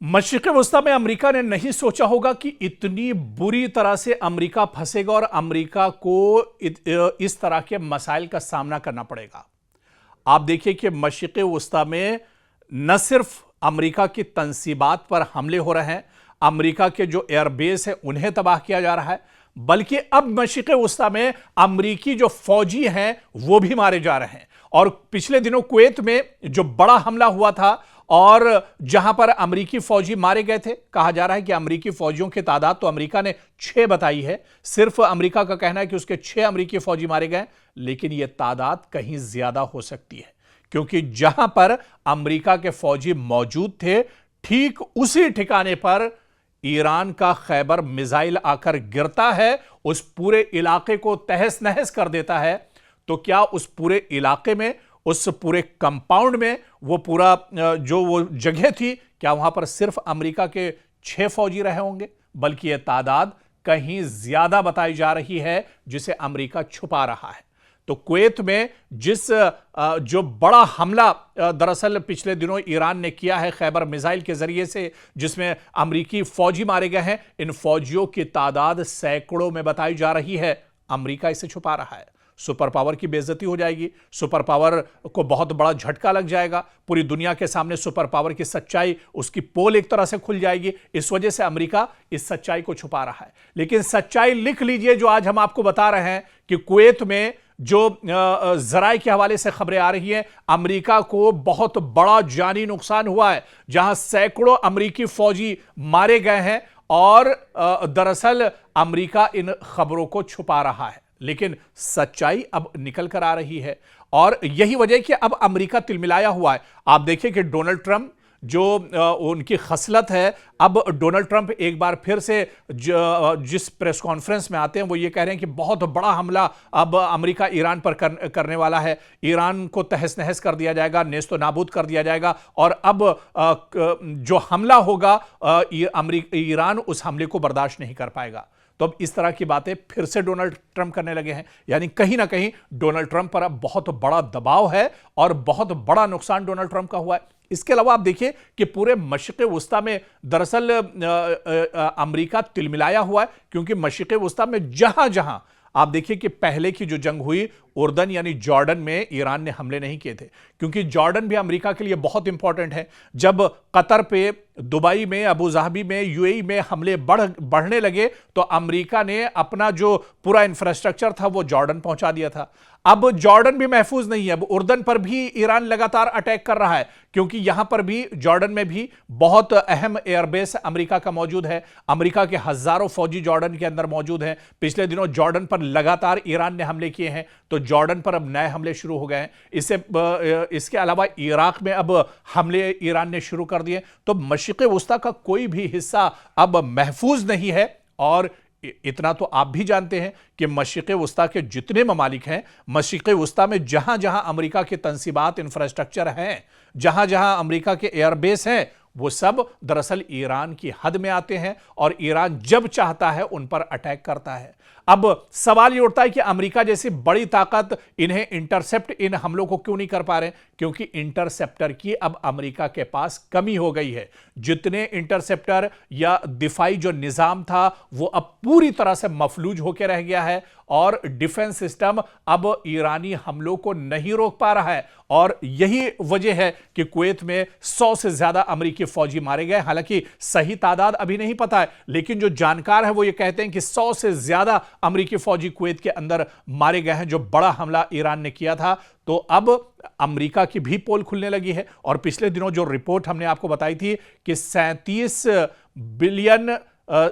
मशरिक़ वस्ता में अमेरिका ने नहीं सोचा होगा कि इतनी बुरी तरह से अमेरिका फंसेगा और अमेरिका को इस तरह के मसाइल का सामना करना पड़ेगा। आप देखिए कि मशरिक़ वस्ता में न सिर्फ अमेरिका की तंसीबात पर हमले हो रहे हैं, अमेरिका के जो एयरबेस है उन्हें तबाह किया जा रहा है, बल्कि अब मशरिक़ वस्ता में अमेरिकी जो फौजी हैं वो भी मारे जा रहे हैं। और पिछले दिनों कुवैत में जो बड़ा हमला हुआ था और जहां पर अमेरिकी फौजी मारे गए थे, कहा जा रहा है कि अमेरिकी फौजियों की तादाद तो अमेरिका ने 6 बताई है। सिर्फ अमेरिका का कहना है कि उसके 6 अमेरिकी फौजी मारे गए, लेकिन यह तादाद कहीं ज्यादा हो सकती है, क्योंकि जहां पर अमेरिका के फौजी मौजूद थे ठीक उसी ठिकाने पर ईरान का खैबर मिसाइल आकर गिरता है, उस पूरे इलाके को तहस नहस कर देता है। तो क्या उस पूरे इलाके में, उस पूरे कंपाउंड में, वो पूरा जो वो जगह थी, क्या वहां पर सिर्फ अमेरिका के 6 फौजी रहे होंगे? बल्कि यह तादाद कहीं ज्यादा बताई जा रही है, जिसे अमेरिका छुपा रहा है। तो कुवैत में जो बड़ा हमला दरअसल पिछले दिनों ईरान ने किया है खैबर मिसाइल के जरिए से, जिसमें अमेरिकी फौजी मारे गए हैं, इन फौजियों की तादाद सैकड़ों में बताई जा रही है। अमेरिका इसे छुपा रहा है। सुपर पावर की बेइज्जती हो जाएगी, सुपर पावर को बहुत बड़ा झटका लग जाएगा, पूरी दुनिया के सामने सुपर पावर की सच्चाई, उसकी पोल एक तरह से खुल जाएगी। इस वजह से अमेरिका इस सच्चाई को छुपा रहा है। लेकिन सच्चाई लिख लीजिए जो आज हम आपको बता रहे हैं कि कुवैत में जो जराए के हवाले से खबरें आ रही हैं, अमेरिका को बहुत बड़ा जानी नुकसान हुआ है, जहां सैकड़ों अमेरिकी फौजी मारे गए हैं। और दरअसल अमेरिका इन खबरों को छुपा रहा है, लेकिन सच्चाई अब निकल कर आ रही है। और यही वजह कि अब अमेरिका तिलमिलाया हुआ है। आप देखिए कि डोनाल्ड ट्रंप जो उनकी खसलत है, अब डोनाल्ड ट्रंप एक बार फिर से जिस प्रेस कॉन्फ्रेंस में आते हैं वो ये कह रहे हैं कि बहुत बड़ा हमला अब अमेरिका ईरान पर करने वाला है, ईरान को तहस नहस कर दिया जाएगा, नेस्तो नाबूद कर दिया जाएगा। और अब जो हमला होगा ईरान उस हमले को बर्दाश्त नहीं कर पाएगा। तो अब इस तरह की बातें फिर से डोनाल्ड ट्रंप करने लगे हैं, यानी कहीं ना कहीं डोनाल्ड ट्रंप पर अब बहुत बड़ा दबाव है और बहुत बड़ा नुकसान डोनाल्ड ट्रंप का हुआ है। इसके अलावा आप देखिए कि पूरे मशरिक़ वस्ता में दरअसल अमेरिका तिलमिलाया हुआ है, क्योंकि मशरिक़ वस्ता में जहां जहां आप देखिए कि पहले की जो जंग हुई, उर्दन यानी जॉर्डन में ईरान ने हमले नहीं किए थे, क्योंकि जॉर्डन भी अमेरिका के लिए बहुत इंपॉर्टेंट है। जब कतर पे, दुबई में, अबू धाबी में, यूएई में हमले बढ़ने लगे तो अमेरिका ने अपना जो पूरा इंफ्रास्ट्रक्चर था वो जॉर्डन पहुंचा दिया था। अब जॉर्डन भी महफूज नहीं है, अब उर्दन पर भी ईरान लगातार अटैक कर रहा है, क्योंकि यहां पर भी जॉर्डन में भी बहुत अहम एयरबेस अमेरिका का मौजूद है। अमेरिका के हजारों फौजी जॉर्डन के अंदर मौजूद हैं। पिछले दिनों जॉर्डन पर लगातार ईरान ने हमले किए हैं, तो जॉर्डन पर अब नए हमले शुरू हो गए हैं। इसके अलावा इराक में अब हमले ईरान ने शुरू कर दिए। तो मशरिक़ वस्ता का कोई भी हिस्सा अब महफूज नहीं है। और इतना तो आप भी जानते हैं कि मशरिक़ वस्ता के जितने ममालिक हैं, मशरिक़ वस्ता में जहां जहां अमेरिका के तंसीबात, इंफ्रास्ट्रक्चर हैं, जहां जहां अमेरिका के एयरबेस हैं, वो सब दरअसल ईरान की हद में आते हैं और ईरान जब चाहता है उन पर अटैक करता है। अब सवाल ये उठता है कि अमेरिका जैसी बड़ी ताकत इन्हें इंटरसेप्ट, इन हमलों को क्यों नहीं कर पा रहे? क्योंकि इंटरसेप्टर की अब अमेरिका के पास कमी हो गई है। जितने इंटरसेप्टर या दिफाई जो निजाम था वो अब पूरी तरह से मफलूज होकर रह गया है और डिफेंस सिस्टम अब ईरानी हमलों को नहीं रोक पा रहा है। और यही वजह है कि कुवैत में 100 से ज्यादा अमेरिकी फौजी मारे गए। हालांकि सही तादाद अभी नहीं पता है, लेकिन जो जानकार है वो ये कहते हैं कि 100 से ज्यादा अमेरिकी फौजी कुवैत के अंदर मारे गए हैं, जो बड़ा हमला ईरान ने किया था। तो अब अमेरिका की भी पोल खुलने लगी है। और पिछले दिनों जो रिपोर्ट हमने आपको बताई थी कि 37 बिलियन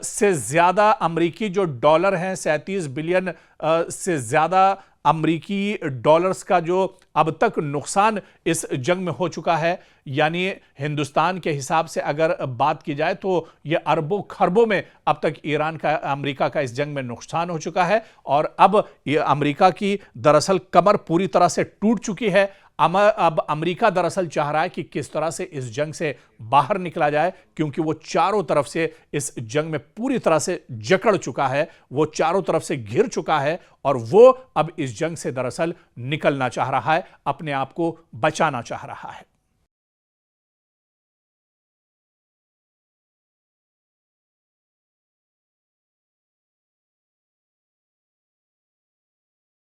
से ज्यादा अमेरिकी जो डॉलर हैं, 37 बिलियन से ज्यादा अमेरिकी डॉलर्स का जो अब तक नुकसान इस जंग में हो चुका है, यानी हिंदुस्तान के हिसाब से अगर बात की जाए तो यह अरबों खरबों में अब तक ईरान का, अमेरिका का इस जंग में नुकसान हो चुका है। और अब ये अमेरिका की दरअसल कमर पूरी तरह से टूट चुकी है। अब अमेरिका दरअसल चाह रहा है कि किस तरह से इस जंग से बाहर निकला जाए, क्योंकि वो चारों तरफ से इस जंग में पूरी तरह से जकड़ चुका है, वो चारों तरफ से घिर चुका है और वो अब इस जंग से दरअसल निकलना चाह रहा है, अपने आप को बचाना चाह रहा है।